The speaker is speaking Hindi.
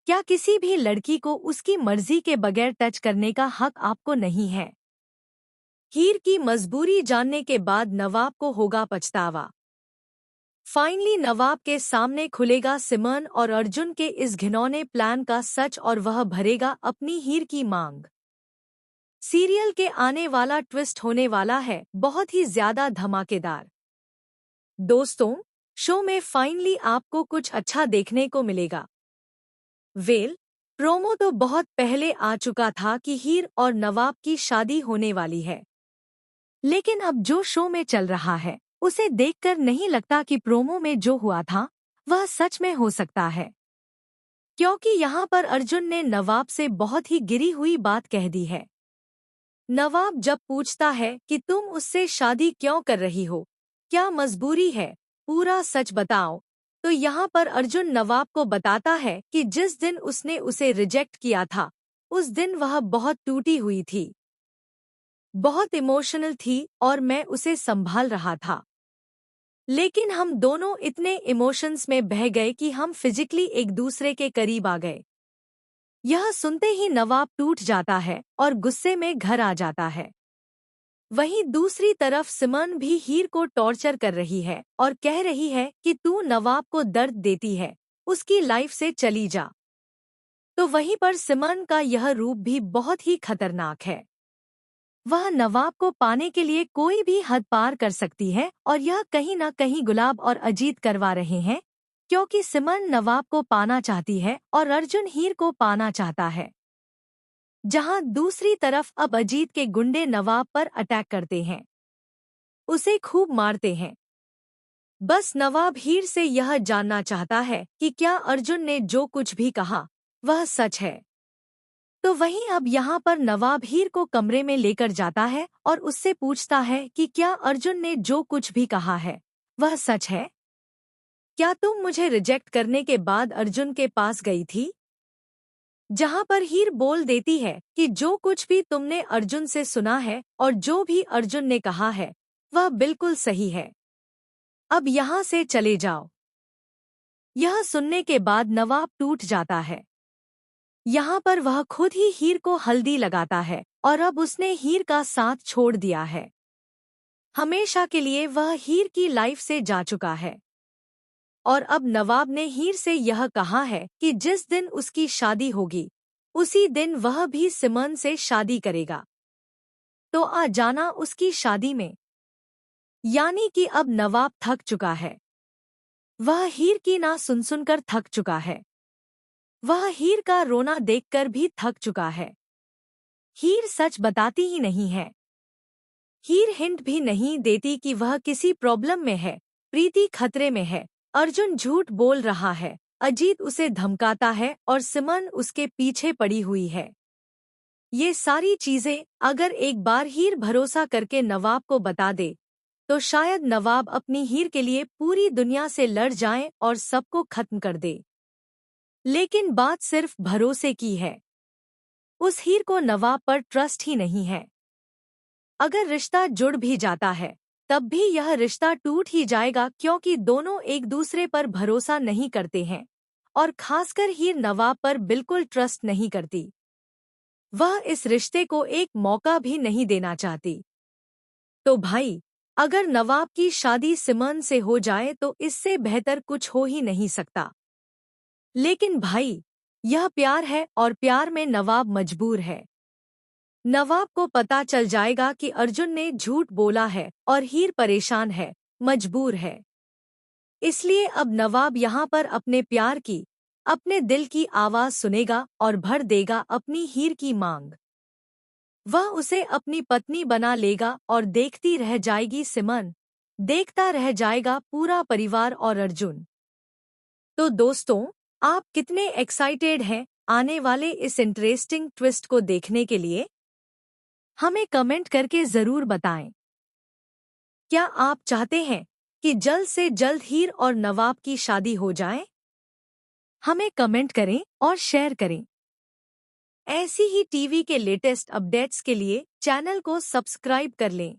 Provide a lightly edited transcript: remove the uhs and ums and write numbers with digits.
क्या किसी भी लड़की को उसकी मर्जी के बगैर टच करने का हक आपको नहीं है? हीर की मजबूरी जानने के बाद नवाब को होगा पछतावा। फाइनली नवाब के सामने खुलेगा सिमरन और अर्जुन के इस घिनौने प्लान का सच और वह भरेगा अपनी हीर की मांग। सीरियल के आने वाला ट्विस्ट होने वाला है बहुत ही ज्यादा धमाकेदार। दोस्तों, शो में फाइनली आपको कुछ अच्छा देखने को मिलेगा। प्रोमो तो बहुत पहले आ चुका था कि हीर और नवाब की शादी होने वाली है, लेकिन अब जो शो में चल रहा है उसे देखकर नहीं लगता कि प्रोमो में जो हुआ था वह सच में हो सकता है, क्योंकि यहाँ पर अर्जुन ने नवाब से बहुत ही गिरी हुई बात कह दी है। नवाब जब पूछता है कि तुम उससे शादी क्यों कर रही हो, क्या मजबूरी है, पूरा सच बताओ, तो यहाँ पर अर्जुन नवाब को बताता है कि जिस दिन उसने उसे रिजेक्ट किया था उस दिन वह बहुत टूटी हुई थी, बहुत इमोशनल थी और मैं उसे संभाल रहा था। लेकिन हम दोनों इतने इमोशंस में बह गए कि हम फिजिकली एक दूसरे के करीब आ गए। यह सुनते ही नवाब टूट जाता है और गुस्से में घर आ जाता है। वहीं दूसरी तरफ सिमरन भी हीर को टॉर्चर कर रही है और कह रही है कि तू नवाब को दर्द देती है, उसकी लाइफ से चली जा। तो वहीं पर सिमरन का यह रूप भी बहुत ही खतरनाक है। वह नवाब को पाने के लिए कोई भी हद पार कर सकती है और यह कहीं न कहीं गुलाब और अजीत करवा रहे हैं, क्योंकि सिमरन नवाब को पाना चाहती है और अर्जुन हीर को पाना चाहता है। जहां दूसरी तरफ अब अजीत के गुंडे नवाब पर अटैक करते हैं, उसे खूब मारते हैं। बस नवाब हीर से यह जानना चाहता है कि क्या अर्जुन ने जो कुछ भी कहा वह सच है। तो वहीं अब यहाँ पर नवाब हीर को कमरे में लेकर जाता है और उससे पूछता है कि क्या अर्जुन ने जो कुछ भी कहा है वह सच है? क्या तुम मुझे रिजेक्ट करने के बाद अर्जुन के पास गई थी? जहाँ पर हीर बोल देती है कि जो कुछ भी तुमने अर्जुन से सुना है और जो भी अर्जुन ने कहा है वह बिल्कुल सही है, अब यहाँ से चले जाओ। यह सुनने के बाद नवाब टूट जाता है। यहाँ पर वह खुद ही हीर को हल्दी लगाता है और अब उसने हीर का साथ छोड़ दिया है। हमेशा के लिए वह हीर की लाइफ से जा चुका है और अब नवाब ने हीर से यह कहा है कि जिस दिन उसकी शादी होगी उसी दिन वह भी सिमरन से शादी करेगा। तो आ जाना उसकी शादी में। यानी कि अब नवाब थक चुका है। वह हीर की ना सुन सुनकर थक चुका है। वह हीर का रोना देखकर भी थक चुका है। हीर सच बताती ही नहीं है। हीर हिंट भी नहीं देती कि वह किसी प्रॉब्लम में है, प्रीति खतरे में है, अर्जुन झूठ बोल रहा है, अजीत उसे धमकाता है और सिमरन उसके पीछे पड़ी हुई है। ये सारी चीजें अगर एक बार हीर भरोसा करके नवाब को बता दे तो शायद नवाब अपनी हीर के लिए पूरी दुनिया से लड़ जाए और सबको खत्म कर दे। लेकिन बात सिर्फ भरोसे की है। उस हीर को नवाब पर ट्रस्ट ही नहीं है। अगर रिश्ता जुड़ भी जाता है तब भी यह रिश्ता टूट ही जाएगा, क्योंकि दोनों एक दूसरे पर भरोसा नहीं करते हैं और खासकर हीर नवाब पर बिल्कुल ट्रस्ट नहीं करती। वह इस रिश्ते को एक मौका भी नहीं देना चाहती। तो भाई, अगर नवाब की शादी सिमरन से हो जाए तो इससे बेहतर कुछ हो ही नहीं सकता। लेकिन भाई, यह प्यार है और प्यार में नवाब मजबूर है। नवाब को पता चल जाएगा कि अर्जुन ने झूठ बोला है और हीर परेशान है, मजबूर है। इसलिए अब नवाब यहाँ पर अपने प्यार की, अपने दिल की आवाज सुनेगा और भर देगा अपनी हीर की मांग। वह उसे अपनी पत्नी बना लेगा और देखती रह जाएगी सिमरन, देखता रह जाएगा पूरा परिवार और अर्जुन। तो दोस्तों, आप कितने एक्साइटेड हैं आने वाले इस इंटरेस्टिंग ट्विस्ट को देखने के लिए? हमें कमेंट करके जरूर बताएं। क्या आप चाहते हैं कि जल्द से जल्द हीर और नवाब की शादी हो जाए? हमें कमेंट करें और शेयर करें। ऐसी ही टीवी के लेटेस्ट अपडेट्स के लिए चैनल को सब्सक्राइब कर लें।